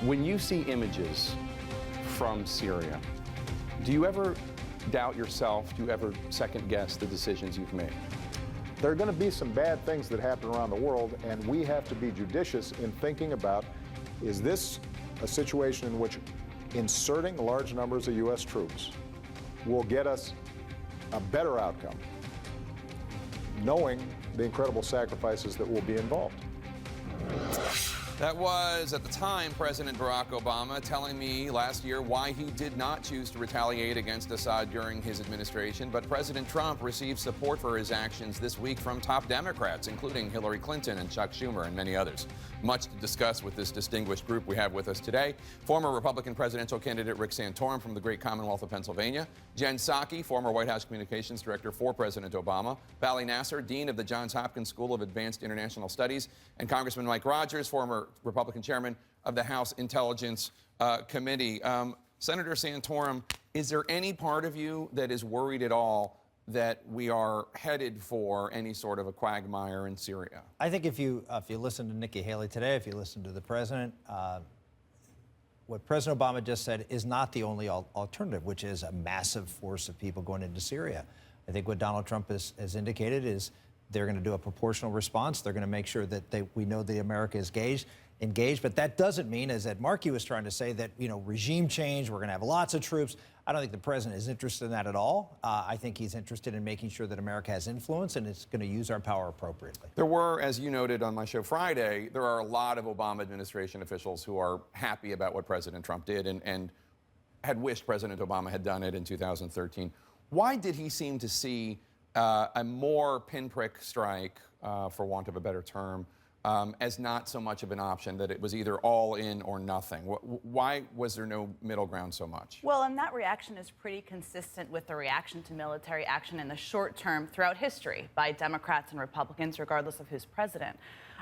When you see images from Syria, do you ever doubt yourself? Do you ever second guess the decisions you've made? There are going to be some bad things that happen around the world, and we have to be judicious in thinking about, is this a situation in which inserting large numbers of U.S. troops will get us a better outcome, knowing the incredible sacrifices that will be involved? That was, at the time, President Barack Obama telling me last year why he did not choose to retaliate against Assad during his administration. But President Trump received support for his actions this week from top Democrats, including Hillary Clinton and Chuck Schumer and many others. Much to discuss with this distinguished group we have with us today. Former Republican presidential candidate Rick Santorum from the great Commonwealth of Pennsylvania. Jen Psaki, former White House Communications Director for President Obama. Bali Nasser, Dean of the Johns Hopkins School of Advanced International Studies. And Congressman Mike Rogers, former Republican chairman of the House Intelligence Committee. Senator Santorum, is there any part of you that is worried at all that we are headed for any sort of a quagmire in Syria? I think if you listen to Nikki Haley today, if you listen to the president, what President Obama just said is not the only alternative, which is a massive force of people going into Syria. I think what Donald Trump has indicated is they're going to do a proportional response. They're going to make sure that we know that America is engaged. But that doesn't mean, as Ed Markey was trying to say, that, regime change, we're going to have lots of troops. I don't think the president is interested in that at all. I think he's interested in making sure that America has influence and it's going to use our power appropriately. There were, as you noted on my show Friday, there are a lot of Obama administration officials who are happy about what President Trump did and had wished President Obama had done it in 2013. Why did he seem to see a more pinprick strike, for want of a better term, as not so much of an option, that it was either all in or nothing? Why was there no middle ground so much? Well, and that reaction is pretty consistent with the reaction to military action in the short term throughout history by Democrats and Republicans, regardless of who's president.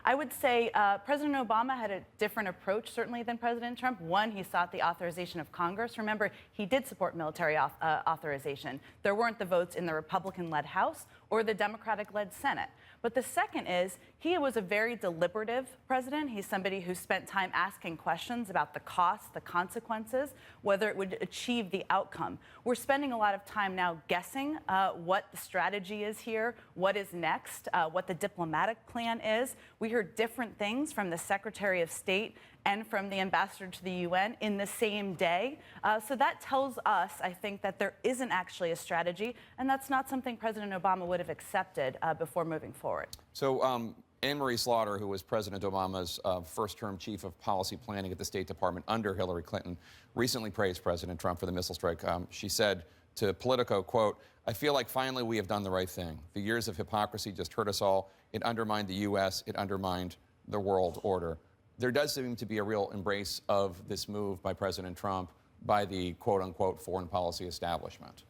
I would say President Obama had a different approach, certainly, than President Trump. One, he sought the authorization of Congress. Remember, he did support military authorization. There weren't the votes in the Republican-led House or the Democratic-led Senate. But the second is, he was a very deliberative president. He's somebody who spent time asking questions about the costs, the consequences, whether it would achieve the outcome. We're spending a lot of time now guessing what the strategy is here, what is next, what the diplomatic plan is. We heard different things from the Secretary of State and from the ambassador to the UN in the same day. So that tells us, I think, that there isn't actually a strategy, and that's not something President Obama would have accepted before moving forward. So Anne-Marie Slaughter, who was President Obama's first-term chief of policy planning at the State Department under Hillary Clinton, recently praised President Trump for the missile strike. She said to Politico, quote, "I feel like finally we have done the right thing. The years of hypocrisy just hurt us all. It undermined the U.S. It undermined the world order." There does seem to be a real embrace of this move by President Trump by the quote-unquote foreign policy establishment.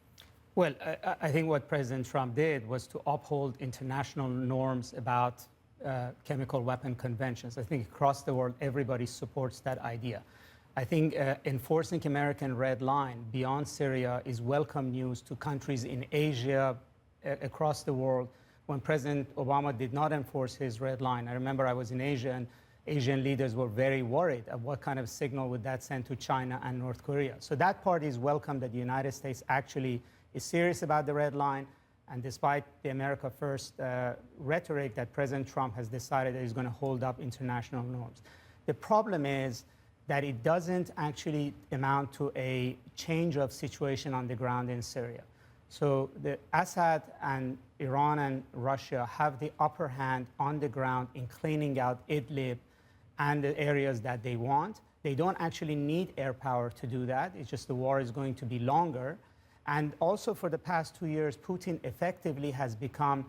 Well, I think what President Trump did was to uphold international norms about chemical weapon conventions. I think across the world, everybody supports that idea. I think enforcing American red line beyond Syria is welcome news to countries in Asia, across the world. When President Obama did not enforce his red line, I remember I was in Asia, and Asian leaders were very worried of what kind of signal would that send to China and North Korea. So that part is welcome, that the United States actually is serious about the red line. And despite the America First rhetoric, that President Trump has decided that he's going to hold up international norms. The problem is that it doesn't actually amount to a change of situation on the ground in Syria. So the Assad and Iran and Russia have the upper hand on the ground in cleaning out Idlib and the areas that they want. They don't actually need air power to do that. It's just the war is going to be longer. And also for the past 2 years, Putin effectively has become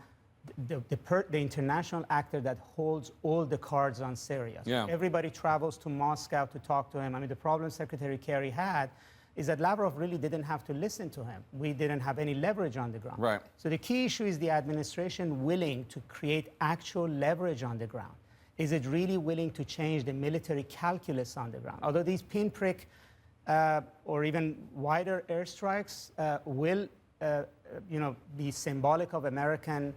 the international actor that holds all the cards on Syria. So everybody travels to Moscow to talk to him. I mean, the problem Secretary Kerry had is that Lavrov really didn't have to listen to him. We didn't have any leverage on the ground. Right. So the key issue is the administration willing to create actual leverage on the ground. Is it really willing to change the military calculus on the ground? Although these pinprick or even wider airstrikes will be symbolic of American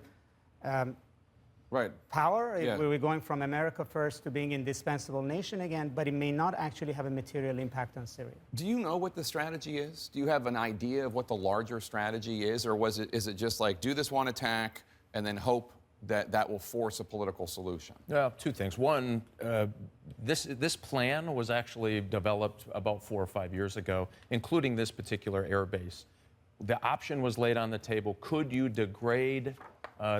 Right. power. Yeah. We're going from America first to being indispensable nation again, but it may not actually have a material impact on Syria. Do you know what the strategy is? Do you have an idea of what the larger strategy is? Or is it just like do this one attack and then hope that that will force a political solution? Two things. One, this plan was actually developed about 4 or 5 years ago, including this particular air base. The option was laid on the table. Could you degrade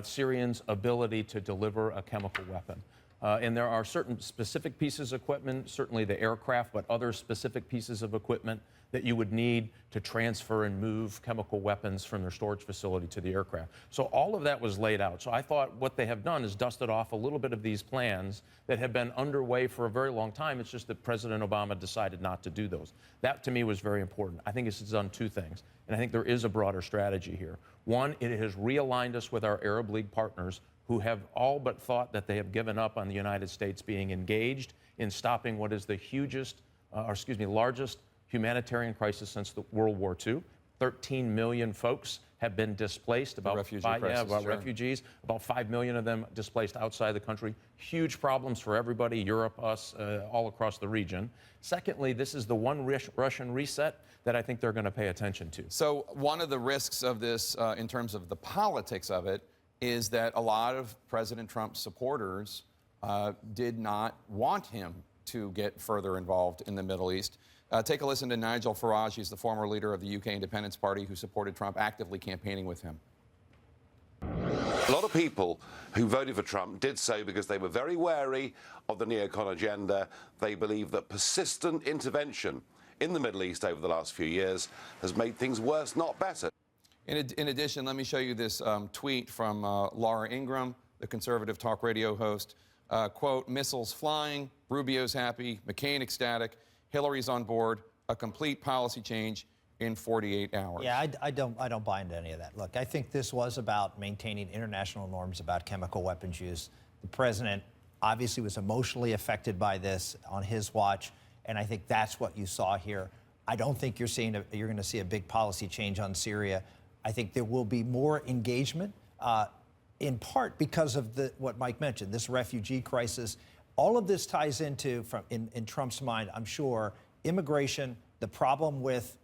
Syrians' ability to deliver a chemical weapon? And there are certain specific pieces of equipment, certainly the aircraft, but other specific pieces of equipment that you would need to transfer and move chemical weapons from their storage facility to the aircraft. So all of that was laid out. So I thought what they have done is dusted off a little bit of these plans that have been underway for a very long time. It's just that President Obama decided not to do those. That, to me, was very important. I think it's done two things, and I think there is a broader strategy here. One, it has realigned us with our Arab League partners who have all but thought that they have given up on the United States being engaged in stopping what is the largest humanitarian crisis since the World War II. 13 million folks have been displaced. About refugees. About 5 million of them displaced outside the country. Huge problems for everybody, Europe, us, all across the region. Secondly, this is the one Russian reset that I think they're going to pay attention to. So one of the risks of this, in terms of the politics of it, is that a lot of President Trump's supporters did not want him to get further involved in the Middle East. Take a listen to Nigel Farage. He's the former leader of the UK Independence Party who supported Trump, actively campaigning with him. A lot of people who voted for Trump did so because they were very wary of the neocon agenda. They believe that persistent intervention in the Middle East over the last few years has made things worse, not better. In addition, let me show you this tweet from Laura Ingraham, the conservative talk radio host. Quote, missiles flying, Rubio's happy, McCain ecstatic, Hillary's on board, a complete policy change in 48 hours. Yeah, I don't buy into any of that. Look, I think this was about maintaining international norms about chemical weapons use. The president obviously was emotionally affected by this on his watch, and I think that's what you saw here. I don't think you're going to see a big policy change on Syria. I think there will be more engagement, in part because of what Mike mentioned, this refugee crisis. All of this ties into, in Trump's mind, I'm sure, immigration, the problem with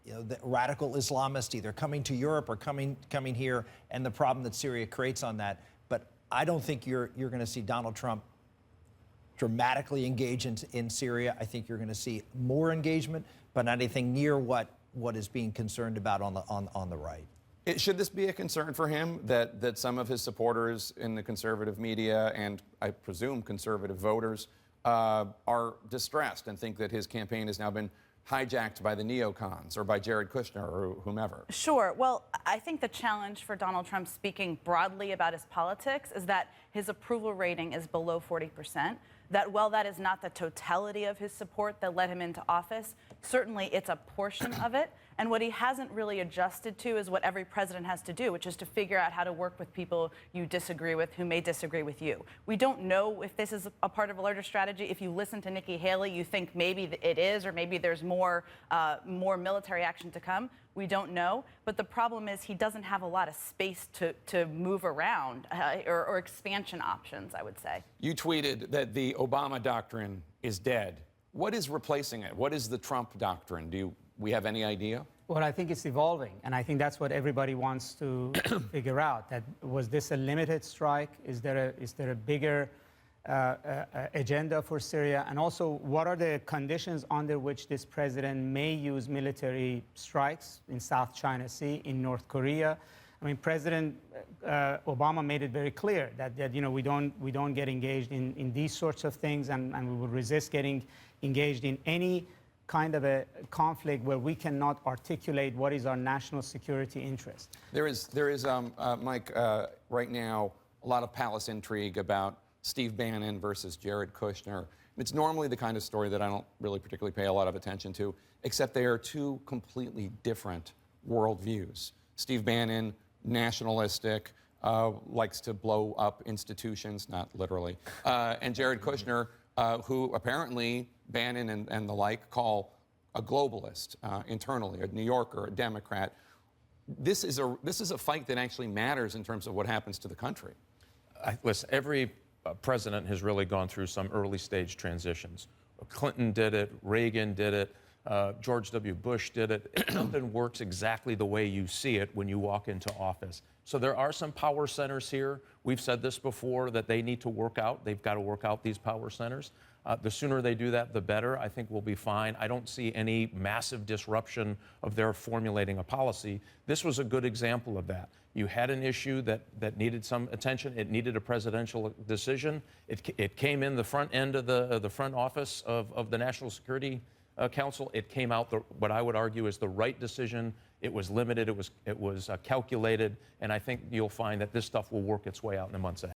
the radical Islamists either coming to Europe or coming here, and the problem that Syria creates on that. But I don't think you're going to see Donald Trump dramatically engage in Syria. I think you're going to see more engagement, but not anything near what is being concerned about on the right. Should this be a concern for him that some of his supporters in the conservative media and I presume conservative voters are distressed and think that his campaign has now been hijacked by the neocons or by Jared Kushner or whomever? Sure. Well, I think the challenge for Donald Trump speaking broadly about his politics is that his approval rating is below 40%. That while that is not the totality of his support that led him into office, certainly it's a portion of it. And what he hasn't really adjusted to is what every president has to do, which is to figure out how to work with people you disagree with who may disagree with you. We don't know if this is a part of a larger strategy. If you listen to Nikki Haley, you think maybe it is, or maybe there's more military action to come. We don't know. But the problem is he doesn't have a lot of space to move around or expansion options, I would say. You tweeted that the Obama doctrine is dead. What is replacing it? What is the Trump doctrine? Do we have any idea? Well, I think it's evolving, and I think that's what everybody wants to figure out. That was this a limited strike? Is there a bigger agenda for Syria? And also, what are the conditions under which this president may use military strikes in South China Sea, in North Korea? I mean, President Obama made it very clear that we don't get engaged in these sorts of things, and we will resist getting engaged in any kind of a conflict where we cannot articulate what is our national security interest. There is, Mike, right now, a lot of palace intrigue about Steve Bannon versus Jared Kushner. It's normally the kind of story that I don't really particularly pay a lot of attention to, except they are two completely different worldviews. Steve Bannon, nationalistic, likes to blow up institutions, not literally, and Jared Kushner, who apparently Bannon and the like call a globalist internally, a New Yorker, a Democrat. This is a fight that actually matters in terms of what happens to the country. Listen, every president has really gone through some early stage transitions. Clinton did it, Reagan did it, George W. Bush did it. Nothing works exactly the way you see it when you walk into office. So there are some power centers here. We've said this before, that they need to work out. They've got to work out these power centers. The sooner they do that, the better. I think we'll be fine. I don't see any massive disruption of their formulating a policy. This was a good example of that. You had an issue that needed some attention. It needed a presidential decision. It came in the front end of the front office of the National Security Council. It came out what I would argue is the right decision. It was limited. It was calculated, and I think you'll find that this stuff will work its way out in the months ahead.